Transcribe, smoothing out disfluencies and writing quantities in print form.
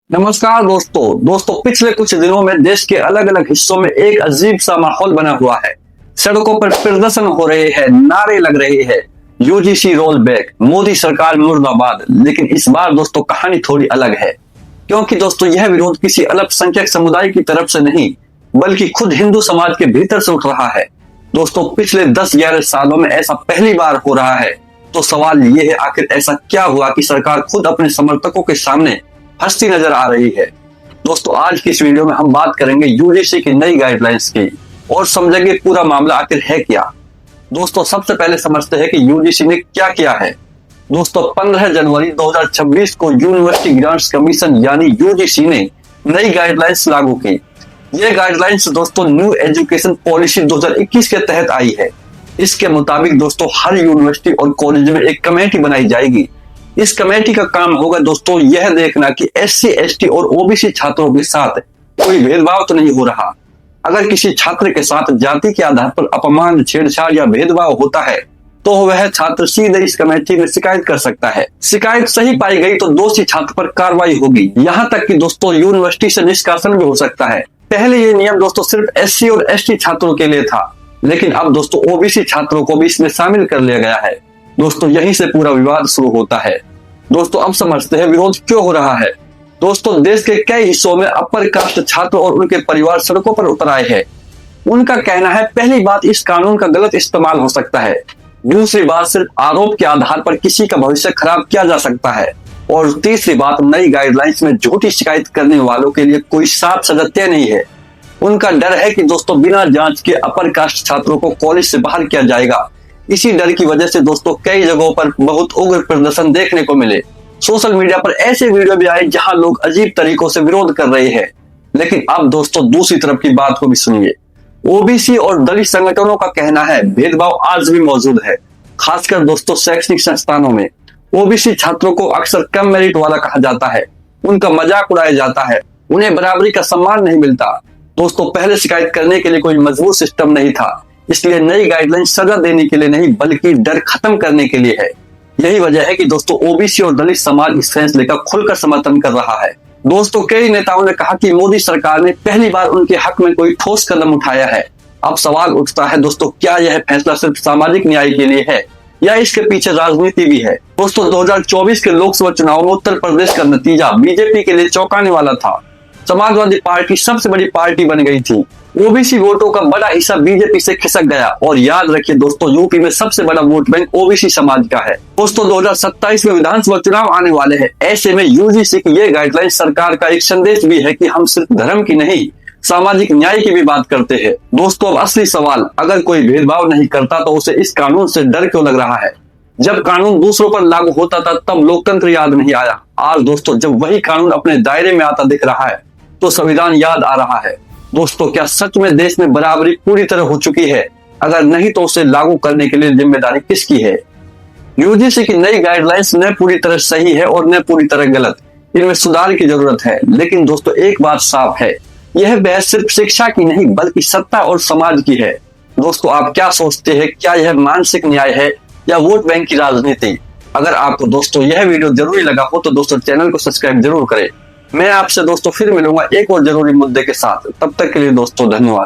नमस्कार दोस्तों पिछले कुछ दिनों में देश के अलग अलग हिस्सों में एक अजीब सा माहौल बना हुआ है। सड़कों पर प्रदर्शन हो रहे हैं, नारे लग रहे हैं, यूजीसी रोल बैक, मोदी सरकार मुर्दाबाद। लेकिन इस बार दोस्तों कहानी थोड़ी अलग है, क्योंकि दोस्तों यह विरोध किसी अल्पसंख्यक समुदाय की तरफ से नहीं बल्कि खुद हिंदू समाज के भीतर से उठ रहा है। दोस्तों पिछले 10-11 सालों में ऐसा पहली बार हो रहा है। तो सवाल ये है, आखिर ऐसा क्या हुआ कि सरकार खुद अपने समर्थकों के सामने हंसती नजर आ रही है। दोस्तों आज की इस वीडियो में हम बात करेंगे यूजीसी की नई गाइडलाइंस की और समझेंगे पूरा मामला आखिर है क्या। दोस्तों सबसे पहले समझते हैं कि यूजीसी ने क्या किया है। दोस्तों 15 जनवरी 2026 को यूनिवर्सिटी ग्रांट्स कमीशन यानी यूजीसी ने नई गाइडलाइंस लागू की। ये गाइडलाइंस दोस्तों न्यू एजुकेशन पॉलिसी 2021 के तहत आई है। इसके मुताबिक दोस्तों हर यूनिवर्सिटी और कॉलेज में एक कमेटी बनाई जाएगी। इस कमेटी का काम होगा दोस्तों यह देखना कि एससी, एसटी और ओबीसी छात्रों के साथ कोई भेदभाव तो नहीं हो रहा। अगर किसी छात्र के साथ जाति के आधार पर अपमान, छेड़छाड़ या भेदभाव होता है तो वह छात्र सीधे इस कमेटी में शिकायत कर सकता है। शिकायत सही पाई गई तो दोषी छात्र पर कार्रवाई होगी। यहाँ तक कि दोस्तों यूनिवर्सिटी से निष्कासन भी हो सकता है। पहले ये नियम दोस्तों सिर्फ एससी और एसटी छात्रों के लिए था, लेकिन अब दोस्तों ओबीसी छात्रों को भी इसमें शामिल कर लिया गया है। दोस्तों यहीं से पूरा विवाद शुरू होता है। दोस्तों अब समझते हैं विरोध क्यों हो रहा है। दोस्तों देश के कई हिस्सों में अपर कास्ट छात्र और उनके परिवार सड़कों पर उतर आए हैं। उनका कहना है, पहली बात इस कानून का गलत इस्तेमाल हो सकता है। दूसरी बात, सिर्फ आरोप के आधार पर किसी का भविष्य खराब किया जा सकता है। और तीसरी बात, नई गाइडलाइंस में झूठी शिकायत करने वालों के लिए कोई साफ सजा तय नहीं है। उनका डर है कि दोस्तों बिना जांच के अपर कास्ट छात्रों को कॉलेज से बाहर किया जाएगा। इसी डर की वजह से दोस्तों कई जगहों पर बहुत उग्र प्रदर्शन देखने को मिले। सोशल मीडिया पर ऐसे वीडियो भी आए जहां लोग अजीब तरीकों से विरोध कर रहे हैं। लेकिन अब दोस्तों दूसरी तरफ की बात को भी सुनिए। ओबीसी और दलित संगठनों का कहना है भेदभाव आज भी मौजूद है, खासकर दोस्तों शैक्षणिक संस्थानों में। ओबीसी छात्रों को अक्सर कम मेरिट वाला कहा जाता है, उनका मजाक उड़ाया जाता है, उन्हें बराबरी का सम्मान नहीं मिलता। दोस्तों पहले शिकायत करने के लिए कोई मजबूत सिस्टम नहीं था, इसलिए नई गाइडलाइन सजा देने के लिए नहीं बल्कि डर खत्म करने के लिए है। यही वजह है कि दोस्तों ओबीसी और दलित समाज इस फैसले का खुलकर समर्थन कर रहा है। दोस्तों कई नेताओं ने कहा कि मोदी सरकार ने पहली बार उनके हक में कोई ठोस कदम उठाया है। अब सवाल उठता है दोस्तों, क्या यह फैसला सिर्फ सामाजिक न्याय के लिए है या इसके पीछे राजनीति भी है। दोस्तों 2024 के लोकसभा चुनाव में उत्तर प्रदेश का नतीजा बीजेपी के लिए चौंकाने वाला था। समाजवादी पार्टी सबसे बड़ी पार्टी बन गई थी। ओबीसी वोटों का बड़ा हिस्सा बीजेपी से खिसक गया। और याद रखिए दोस्तों यूपी में सबसे बड़ा वोट बैंक ओबीसी समाज का है। दोस्तों 2027 में विधानसभा चुनाव आने वाले हैं। ऐसे में यूजीसी की ये गाइडलाइन सरकार का एक संदेश भी है कि हम सिर्फ धर्म की नहीं सामाजिक न्याय की भी बात करते हैं। दोस्तों अब असली सवाल, अगर कोई भेदभाव नहीं करता तो उसे इस कानून से डर क्यों लग रहा है। जब कानून दूसरों पर लागू होता था तब लोकतंत्र याद नहीं आया। आज दोस्तों जब वही कानून अपने दायरे में आता दिख रहा है तो संविधान याद आ रहा है। दोस्तों क्या सच में देश में बराबरी पूरी तरह हो चुकी है? अगर नहीं तो उसे लागू करने के लिए जिम्मेदारी किसकी है? यूजीसी की नई गाइडलाइंस न पूरी तरह सही है और न पूरी तरह गलत। इनमें सुधार की जरूरत है। लेकिन दोस्तों एक बात साफ है, यह बहस सिर्फ शिक्षा की नहीं बल्कि सत्ता और समाज की है। दोस्तों आप क्या सोचते हैं, क्या यह मानसिक न्याय है या वोट बैंक की राजनीति? अगर आपको दोस्तों यह वीडियो जरूरी लगा हो तो दोस्तों चैनल को सब्सक्राइब जरूर करें। मैं आपसे दोस्तों फिर मिलूंगा एक और जरूरी मुद्दे के साथ। तब तक के लिए दोस्तों धन्यवाद।